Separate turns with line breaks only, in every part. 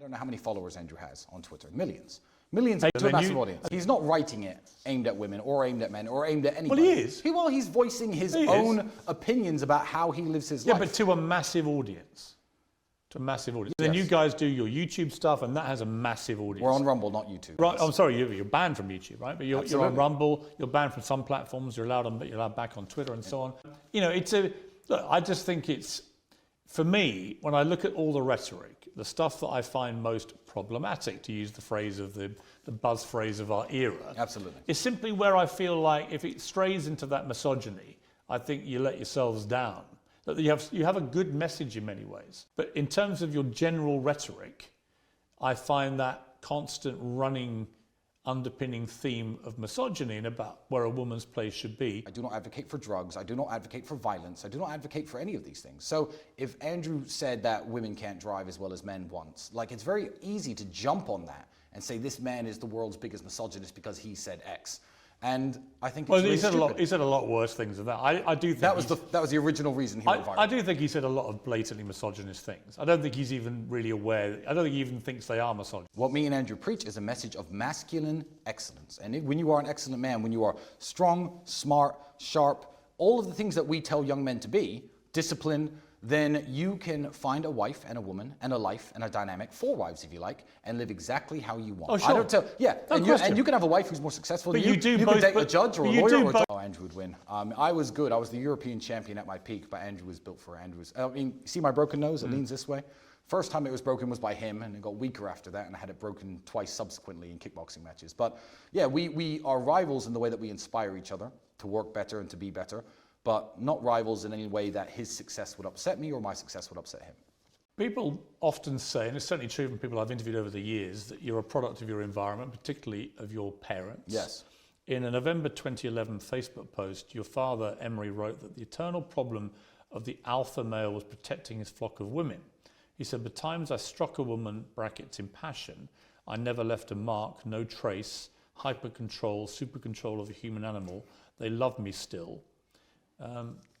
don't know how many followers Andrew has on Twitter. Millions. Millions to a massive audience. He's not writing it aimed at women or aimed at men or aimed at anybody.
Well, he is.
He's voicing his own opinions about how he lives his life.
Yeah, but to a massive audience. To a massive audience. Then you guys do your YouTube stuff, and that has a massive audience.
We're on Rumble, not YouTube.
Right. I'm sorry, you're banned from YouTube, right? But you're on Rumble. You're banned from some platforms. You're allowed back on Twitter and so on. You know, look, I just think it's, for me, when I look at all the rhetoric, the stuff that I find most problematic, to use the phrase of the buzz phrase of our era,
absolutely,
is simply where I feel like if it strays into that misogyny, I think you let yourselves down. That you have a good message in many ways, but in terms of your general rhetoric, I find that constant running underpinning theme of misogyny and about where a woman's place should be.
I do not advocate for drugs. I do not advocate for violence. I do not advocate for any of these things. So if Andrew said that women can't drive as well as men once, like, it's very easy to jump on that and say this man is the world's biggest misogynist because he said X. And I think it's
he said a lot worse things than that. I do think
that was the original reason he went viral.
I do think he said a lot of blatantly misogynist things. I don't think he's even really aware. I don't think he even thinks they are misogynist.
What me and Andrew preach is a message of masculine excellence. And when you are an excellent man, when you are strong, smart, sharp, all of the things that we tell young men to be, disciplined, then you can find a wife and a woman and a life and a dynamic, 4 wives if you like, and live exactly how you want.
Oh, sure.
I don't tell, yeah, and you can have a wife who's more successful than you. You can date a judge or a lawyer. Oh, Andrew would win. I was good. I was the European champion at my peak, but Andrew was built for Andrews. I mean, see my broken nose? It leans this way. First time it was broken was by him, and it got weaker after that, and I had it broken twice subsequently in kickboxing matches. But yeah, we are rivals in the way that we inspire each other to work better and to be better, but not rivals in any way that his success would upset me or my success would upset him.
People often say, and it's certainly true from people I've interviewed over the years, that you're a product of your environment, particularly of your parents.
Yes.
In a November 2011 Facebook post, your father, Emery, wrote that the eternal problem of the alpha male was protecting his flock of women. He said, "The times I struck a woman, brackets, in passion, I never left a mark, no trace, hyper control, super control of a human animal. They love me still."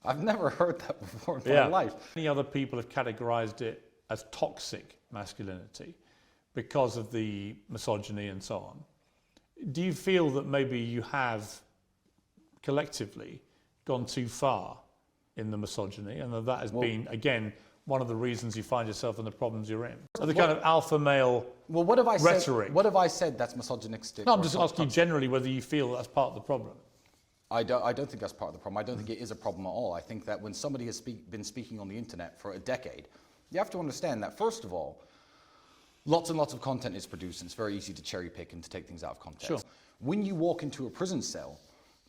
I've never heard that before in my life.
Many other people have categorized it as toxic masculinity because of the misogyny and so on. Do you feel that maybe you have collectively gone too far in the misogyny, and that has been, again, one of the reasons you find yourself in the problems you're in? So the kind of alpha male rhetoric.
What have I said that's misogynistic?
No, I'm just asking you generally whether you feel that's part of the problem.
I don't think that's part of the problem. I don't think it is a problem at all. I think that when somebody has been speaking on the internet for a decade, you have to understand that, first of all, lots and lots of content is produced, and it's very easy to cherry pick and to take things out of context.
Sure.
When you walk into a prison cell,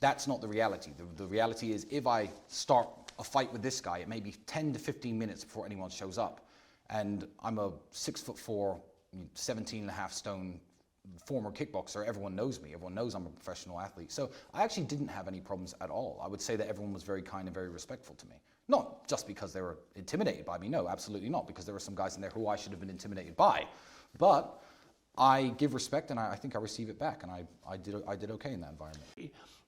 that's not the reality. The reality is, if I start a fight with this guy, it may be 10 to 15 minutes before anyone shows up. And I'm a 6'4", 17.5 stone former kickboxer. Everyone knows me. Everyone knows I'm a professional athlete. So I actually didn't have any problems at all. I would say that everyone was very kind and very respectful to me. Not just because they were intimidated by me. No, absolutely not. Because there were some guys in there who I should have been intimidated by. But I give respect, and I think I receive it back. And I did okay in that environment.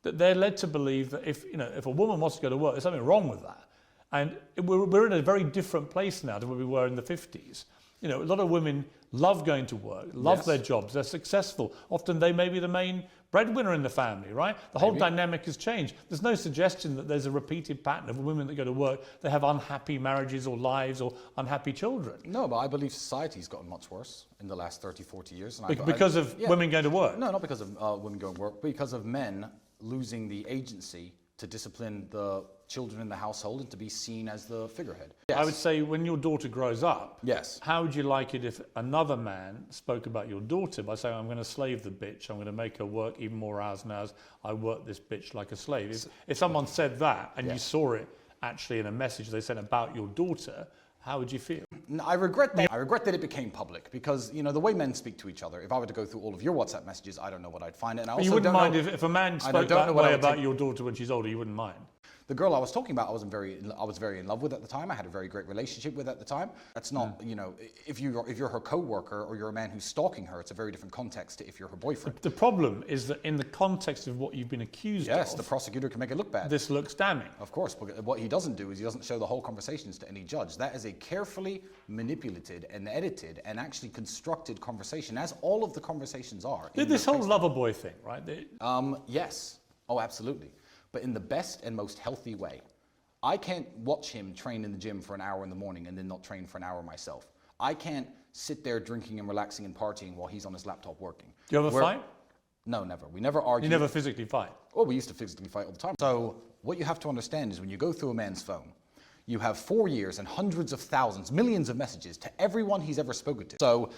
That they're led to believe that if a woman wants to go to work, there's something wrong with that. And we're in a very different place now to where we were in the 50s. You know, a lot of women love going to work, love their jobs, they're successful. Often they may be the main breadwinner in the family, right? The whole dynamic has changed. There's no suggestion that there's a repeated pattern of women that go to work, they have unhappy marriages or lives or unhappy children.
No, but I believe society's gotten much worse in the last 30, 40 years. And
because of women going to work?
No, not because of women going to work, but because of men losing the agency to discipline the children in the household and to be seen as the figurehead. Yes.
I would say when your daughter grows up,
yes,
how would you like it if another man spoke about your daughter by saying, "I'm going to slave the bitch, I'm going to make her work even more hours and hours, I work this bitch like a slave"? If someone said that and you saw it actually in a message they sent about your daughter, how would you feel?
I regret that. I regret that it became public because, you know, the way men speak to each other, if I were to go through all of your WhatsApp messages, I don't know what I'd find. And I also
you wouldn't mind if a man spoke that way about your daughter when she's older, you wouldn't mind?
The girl I was talking about, I was very in love with at the time. I had a very great relationship with at the time. That's not, you know, if you're her co-worker or you're a man who's stalking her, it's a very different context to if you're her boyfriend.
The problem is that in the context of what you've been accused of,
Yes, the prosecutor can make it look bad.
this looks damning.
Of course, but what he doesn't do is he doesn't show the whole conversations to any judge. That is a carefully manipulated and edited and actually constructed conversation, as all of the conversations are.
This whole lover boy thing, right?
Yes. Oh, absolutely. But in the best and most healthy way. I can't watch him train in the gym for an hour in the morning and then not train for an hour myself. I can't sit there drinking and relaxing and partying while he's on his laptop working.
Do you ever fight?
No, never. We never argue.
You never physically fight?
Oh, we used to physically fight all the time. So what you have to understand is when you go through a man's phone, you have 4 years and hundreds of thousands, millions of messages to everyone he's ever spoken to. So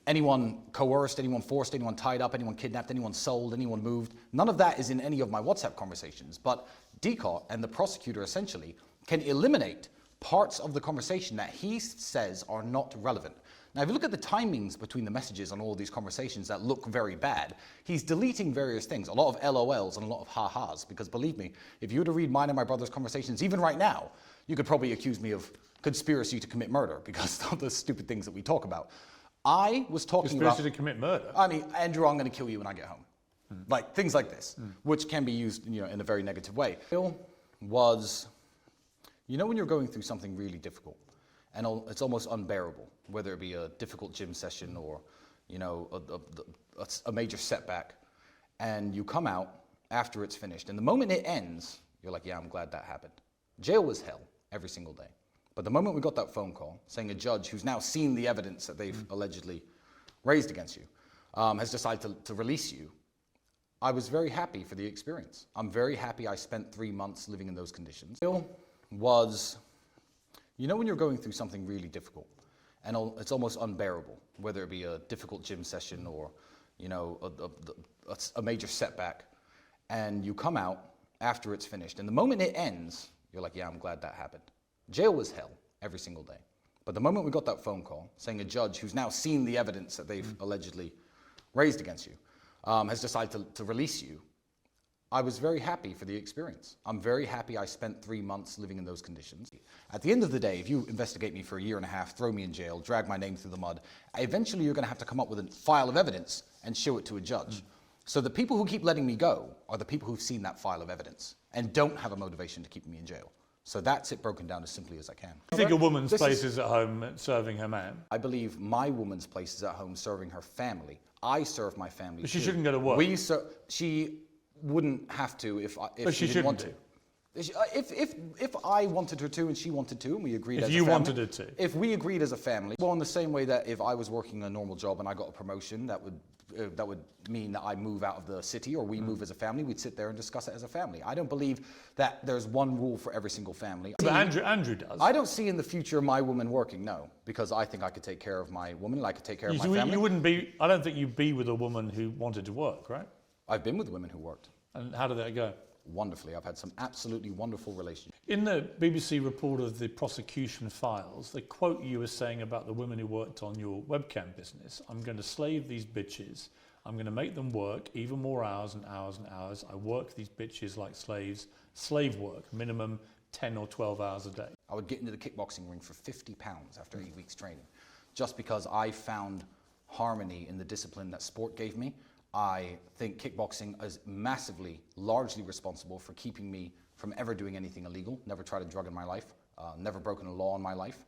anyone coerced, anyone forced, anyone tied up, anyone kidnapped, anyone sold, anyone moved. None of that is in any of my WhatsApp conversations. But DCOT and the prosecutor essentially can eliminate parts of the conversation that he says are not relevant. Now, if you look at the timings between the messages on all of these conversations that look very bad, he's deleting various things, a lot of LOLs and a lot of ha-has, because believe me, if you were to read mine and my brother's conversations, even right now, you could probably accuse me of conspiracy to commit murder because of the stupid things that we talk about. I was talking about...
Conspiracy to commit murder?
I mean, Andrew, I'm going to kill you when I get home. Like, things like this, which can be used, you know, in a very negative way. Bill was, you know when you're going through something really difficult, and it's almost unbearable, whether it be a difficult gym session or, you know, a major setback, and you come out after it's finished, and the moment it ends, you're like, yeah, I'm glad that happened. Jail was hell every single day. But the moment we got that phone call saying a judge who's now seen the evidence that they've allegedly raised against you has decided to release you, I was very happy for the experience. I'm very happy I spent 3 months living in those conditions. Bill was, you know when you're going through something really difficult and it's almost unbearable, whether it be a difficult gym session or, you know, a major setback, and you come out after it's finished, and the moment it ends, you're like, yeah, I'm glad that happened. Jail was hell every single day. But the moment we got that phone call saying a judge who's now seen the evidence that they've allegedly raised against you has decided to release you, I was very happy for the experience. I'm very happy I spent 3 months living in those conditions. At the end of the day, if you investigate me for a year and a half, throw me in jail, drag my name through the mud, eventually you're going to have to come up with a file of evidence and show it to a judge. So the people who keep letting me go are the people who've seen that file of evidence and don't have a motivation to keep me in jail. So that's it broken down as simply as I can.
You think a woman's place is at home serving her man?
I believe my woman's place is at home serving her family. I serve my family.
But she shouldn't go to work.
She wouldn't have to if she didn't want to. If I wanted her to and she wanted to and we agreed as a family.
If you wanted her to.
If we agreed as a family. Well, in the same way that if I was working a normal job and I got a promotion, that would mean that I move out of the city or we move as a family, we'd sit there and discuss it as a family. I don't believe that there's one rule for every single family.
But Andrew does.
I don't see in the future my woman working, no, because I think I could take care of my woman and I could take care of my family.
You wouldn't be, I don't think you'd be with a woman who wanted to work, right?
I've been with women who worked.
And how did that go?
Wonderfully. I've had some absolutely wonderful relationships.
In the BBC report of the prosecution files, they quote you as saying about the women who worked on your webcam business, I'm going to slave these bitches. I'm going to make them work even more hours and hours and hours. I work these bitches like slaves. Slave work, minimum 10 or 12 hours a day. I
would get into the kickboxing ring for £50 after 8 weeks training, just because I found harmony in the discipline that sport gave me. I think kickboxing is massively, largely responsible for keeping me from ever doing anything illegal. Never tried a drug in my life. Never broken a law in my life.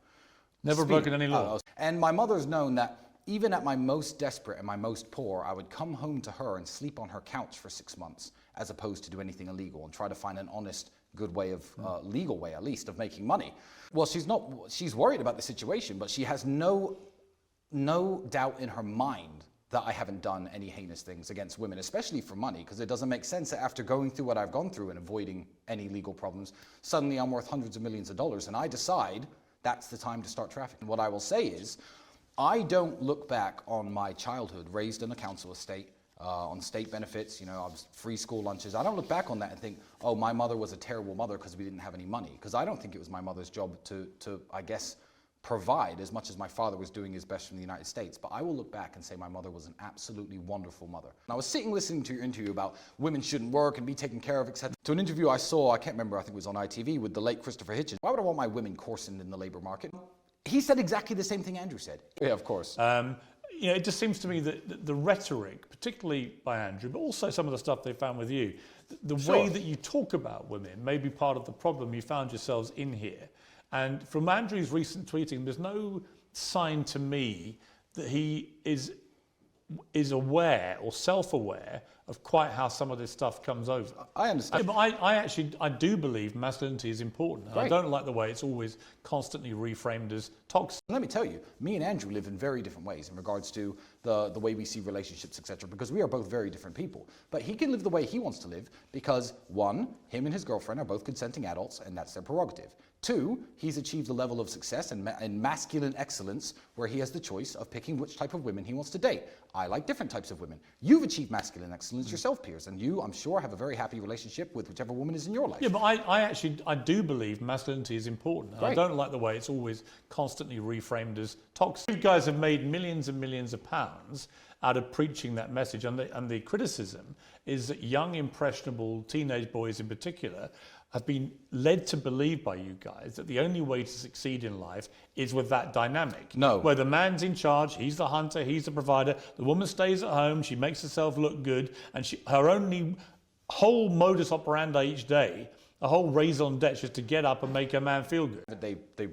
Never broken any law?
And my mother's known that even at my most desperate and my most poor, I would come home to her and sleep on her couch for 6 months, as opposed to do anything illegal and try to find an honest, good way of, legal way at least, of making money. Well, she's worried about the situation, but she has no doubt in her mind that I haven't done any heinous things against women, especially for money, because it doesn't make sense that after going through what I've gone through and avoiding any legal problems, suddenly I'm worth hundreds of millions of dollars, and I decide that's the time to start trafficking. What I will say is, I don't look back on my childhood raised in a council estate, on state benefits, you know, I was free school lunches. I don't look back on that and think, oh, my mother was a terrible mother because we didn't have any money, because I don't think it was my mother's job to I guess, provide as much as my father was doing his best from the United States. But I will look back and say my mother was an absolutely wonderful mother. And I was sitting listening to your interview about women shouldn't work and be taken care of, etc. To an interview I saw, I can't remember, I think it was on ITV, with the late Christopher Hitchens. Why would I want my women coarsened in the labor market? He said exactly the same thing Andrew said. Yeah, of course.
It just seems to me that the rhetoric, particularly by Andrew, but also some of the stuff they found with you, the way that you talk about women may be part of the problem you found yourselves in here. And from Andrew's recent tweeting, there's no sign to me that he is aware or self-aware of quite how some of this stuff comes over.
I understand.
But I do believe masculinity is important. And I don't like the way it's always constantly reframed as toxic.
Let me tell you, me and Andrew live in very different ways in regards to the way we see relationships, etc., because we are both very different people. But he can live the way he wants to live because, one, him and his girlfriend are both consenting adults, and that's their prerogative. Two, he's achieved a level of success and masculine excellence where he has the choice of picking which type of women he wants to date. I like different types of women. You've achieved masculine excellence yourself, Piers, and you, I'm sure, have a very happy relationship with whichever woman is in your life.
Yeah, but I do believe masculinity is important. And I don't like the way it's always constantly reframed as toxic. You guys have made millions and millions of pounds out of preaching that message, and the criticism is that young, impressionable teenage boys in particular have been led to believe by you guys that the only way to succeed in life is with that dynamic.
No.
Where the man's in charge, he's the hunter, he's the provider, the woman stays at home, she makes herself look good, and her only whole modus operandi each day, a whole raison d'etre, is to get up and make her man feel good.
They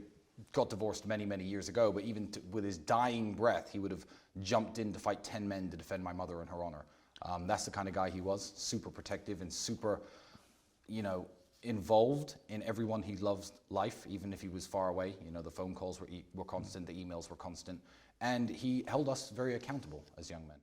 got divorced many, many years ago, but even with his dying breath, he would have jumped in to fight 10 men to defend my mother and her honor. That's the kind of guy he was, super protective and super, involved in everyone he loves life, even if he was far away. The phone calls were constant, the emails were constant, and he held us very accountable as young men.